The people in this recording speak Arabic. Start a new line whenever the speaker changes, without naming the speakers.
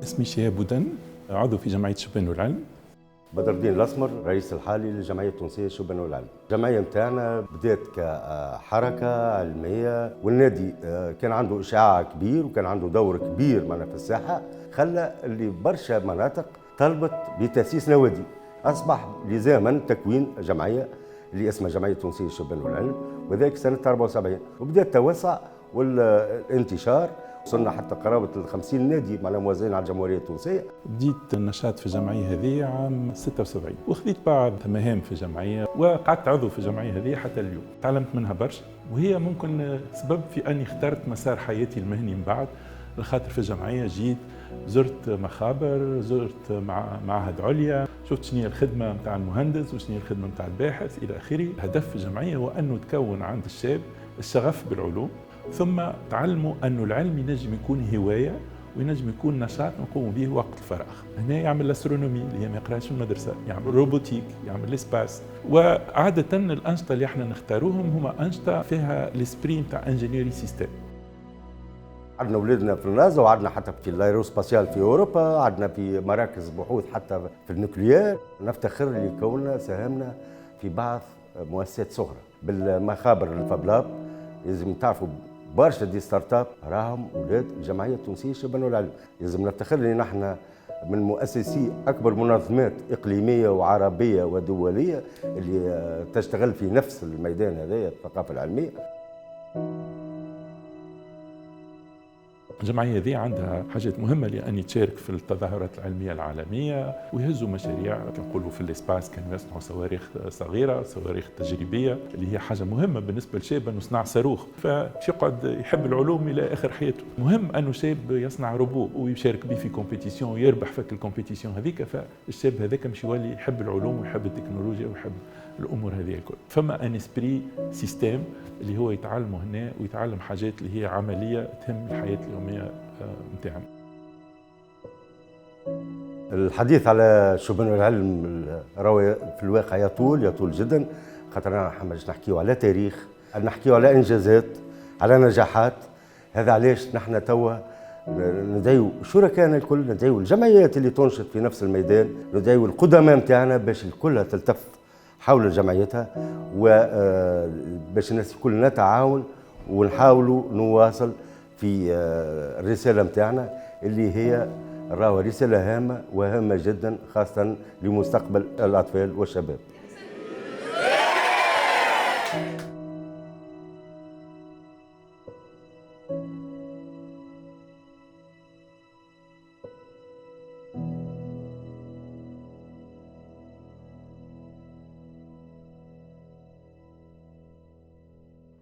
اسمي شهاب بودن، عضو في جمعية شبان والعلم.
بدر الدين الأسمر، رئيس الحالي للجمعية التونسية للشبان والعلم. الجمعية متاعنا بدات كحركة علمية، والنادي كان عنده إشعاع كبير وكان عنده دور كبير معنا في الساحة، خلى اللي برشا مناطق طلبت بتأسيس نوادي. أصبح لزاما تكوين جمعية اللي اسمها جمعية التونسية للشبان والعلم، وذلك سنة 74، وبدأت التوسع والانتشار. وصلنا حتى قرابة 50 نادي معنا موزعين على الجمهورية التونسية.
بديت النشاط في الجمعية هذه عام 76، وخذيت بعض مهام في الجمعية، وقعدت عضو في الجمعية هذه حتى اليوم. تعلمت منها برشا، وهي ممكن سبب في أني اخترت مسار حياتي المهني من بعد. لخاطر في الجمعية جيت زرت مخابر، زرت معهد عليا، شفت شنو هي الخدمة متاع المهندس وشنو هي الخدمة متاع الباحث إلى آخره. الهدف في الجمعية هو أنه تكون عند الشاب الشغف بالعلوم، ثم تعلموا أنه العلم ينجم يكون هواية وينجم يكون نشاط نقوم به وقت الفراغ. هنا يعمل الاسترونومي اللي هي ما يقراش في المدرسة، يعمل روبوتيك، يعمل الاسباس. وعادة الأنشطة اللي احنا نختاروهم هما أنشطة فيها الاسبري نتاع انجينيري سيستم.
عندنا ولادنا في النازا، وعندنا حتى في الايروسباسيال في اوروبا، عندنا في مراكز بحوث حتى في النوكليير. نفتخر اللي كوننا ساهمنا في بعض مؤسسات صغرى بالمخابر الفابلاب. لازم تعرفوا برشا دي ستارت اب راهم اولاد الجمعيه التونسيه للشبان والعلم. لازم نفتخر ان نحن من مؤسسي اكبر منظمات اقليميه وعربيه ودوليه اللي تشتغل في نفس الميدان هذايا، الثقافه العلميه.
الجمعية هذه عندها حاجات مهمة لأن تشارك في التظاهرات العلمية العالمية، ويهزوا مشاريع نقولوا في الاسباس. كانوا يصنعوا صواريخ صغيرة، صواريخ تجريبية، اللي هي حاجة مهمة بالنسبة للشاب أنه يصنع صاروخ، فباش يقعد يحب العلوم إلى آخر حياته. مهم أنه شاب يصنع روبو ويشارك به في كومبيتيسيون ويربح فك الكومبيتيسيون هذيك، فالشاب هذاك مش يولي يحب العلوم ويحب التكنولوجيا ويحب الامور هذه الكل. فما ان اسبري سيستم اللي هو يتعلمه هنا، ويتعلم حاجات اللي هي عمليه تهم الحياه اليوميه نتاعنا.
الحديث على الشبان والعلم راهو في الواقع يطول جدا، خاطر احنا باش نحكيو على تاريخ، نحكيو على انجازات، على نجاحات. هذا علاش نحن توا ندعيو شركائنا الكل، ندعيو الجمعيات اللي تنشط في نفس الميدان، ندعيو القدماء نتاعنا باش الكل تلتف حول جمعيتها، وباش الناس الكل نتعاون ونحاولوا نواصل في الرسالة متاعنا اللي هي راهو رسالة هامة وهامة جدا، خاصة لمستقبل الأطفال والشباب.